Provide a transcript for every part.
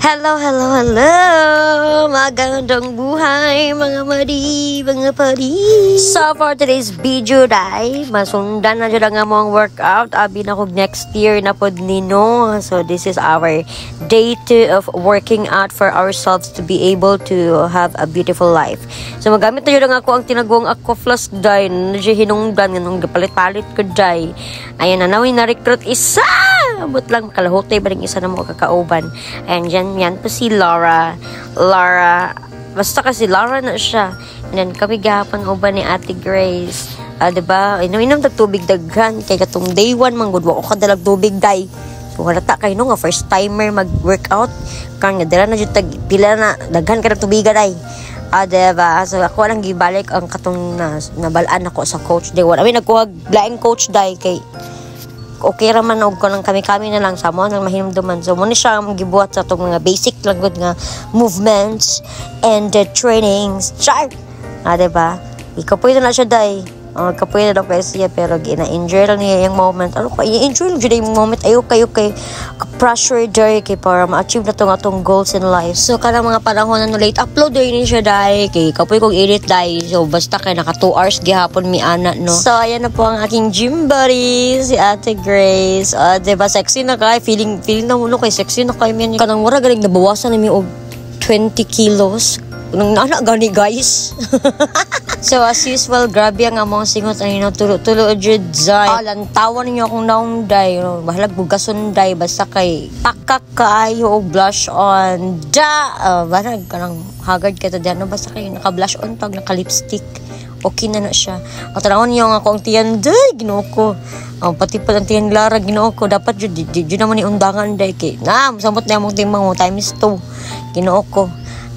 Hello, hello, hello! Magandang buhay, mga madi, mga padi! So, for today's video, day, masundan na dyan nga mo ang workout. Abi na kong next year na pod nino. So, this is our day 2 of working out for ourselves to be able to have a beautiful life. So, magamit na dyan nga ako ang tinagong ako flask, day. Nadya hinungdan, ganun, palit-palit ko, day. Ayan na, nawin na-recruit isa! Abot lang, kalahote ba rin isa na mo kakauban. And yan po si Laura. Basta kasi Laura na siya. And then kami gahapon uban ni Ate Grace. Diba? Inom tag-tubig daghan. Kaya katong day 1, manggudwa ko kadalag tubig day. So halata kayo nga, first timer mag-workout. Kaya nga, dala na dyan pila na, daghan ka ng tubiga day. Diba? So ako lang gibalik ang katong nabalaan ako sa coach day 1. I mean, nagkuhag laing coach day kay okay raman og ko lang kami na lang sa mo nang mahinumduman. So muna siya ang gibuhat sa tong mga basic lang gud nga movements and trainings. Char. Diba? Ikapoy na siya day. Kapoy na daw kay siya pero gina-enjoy lang niya yung moment. Ano ko, i-enjoy lang yung moment. Ayaw kayo kay pressure day kay para ma-achieve na tong atong goals in life. So kanang mga panahon na late upload day ni siya day kay kapoy kong edit day. So basta kay naka 2 hours gihapon mi ana no. So ayan na po ang aking gym buddy si Ate Grace. Diba sexy na kay feeling na mo kay sexy na kay man kanang mura galing nabawasan na mi og 20 kilos. Nang nana gani guys. So as usual, grabe ang among singot ano tulo jud zay. Lantawan ninyo akong naong day, bahalag bugason day basta kay pakak kaayo og blush on. Barag kanang hagard ka ta diyan basta kay naka-blush on pag naka-lipstick. Okay na siya. At tanawon niyo nga ako ang tiyan day, ginoo ko. Pati pa ang tiyan Lara, ginoo ko. Dapat jud naman ni undangan day kay. Samot na among timang mo times 2. Ginoo ko.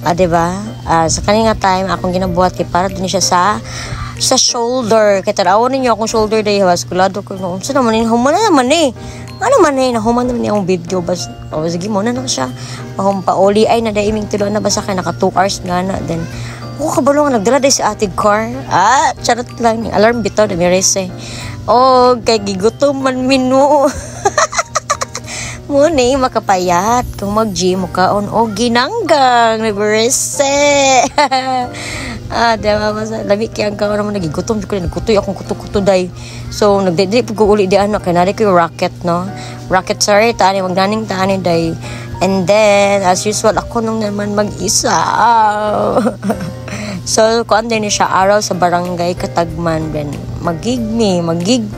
Diba? Sa kanina time, akong ginabuhat kay para din siya sa shoulder. Kaya tarawon ninyo akong shoulder day. Waskulado ko. So naman yun, human na naman eh. Ano man eh, nahuman naman yung video. Sige, muna na siya. Pauli ay na daiming tilo na basta kaya naka 2 hours nga na. Then, kabalo nga nagdala day sa ating car. Charot lang. Alarm bitaw na mirese. Kay gigutom man minu. Muna makapayat kung mag-gym ka on ginanggang naberese. Diba masa labi kaya ang kaon naman nagigutom ko nagkutoy akong kuto day. So nagdedi pag uli di ano kanari ko rocket no. Rocket sorry tani magnaning tani day. And then as usual ako nung naman mag-isa. So kuan din siya araw sa barangay Katagman ben magig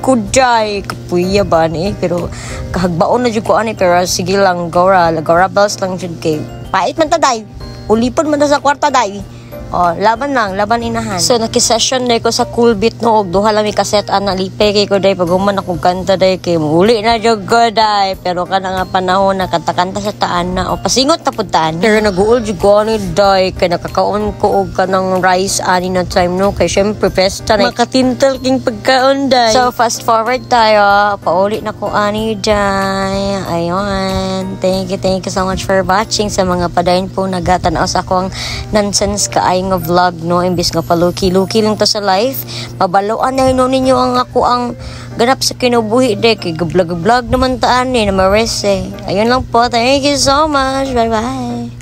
kuday kapuya ba ni pero kahagbaon na jud ko ani pero sige lang gora bells lang jud kay pait man ta day ulipon man ta sa kwarta day. Laban inahan. So naki-session day ko sa Coolbit no og duha lang mi kaset ana lipe kay ko day pag human akong kanta day kay uli na jud ko day pero kana nga panahon na kanta sa taan na o pasingot ta pud taan. Pero naguol jud ko ani day kay nakakaon ko og kanang rice ani na time no kay syempre pesta na makatintal king pagkaon day. So fast forward tayo pauli na ko ani day. Ayun. Thank you so much for watching sa mga padayon po nagatan-aw sa akong nonsense ka nga vlog no imbis nga paluki-luki lang ta sa life pabaloan na hinon ninyo ang ako ang ganap sa kinubuhi de kay vlog naman taan na marese. Ayun lang po, thank you so much, bye bye.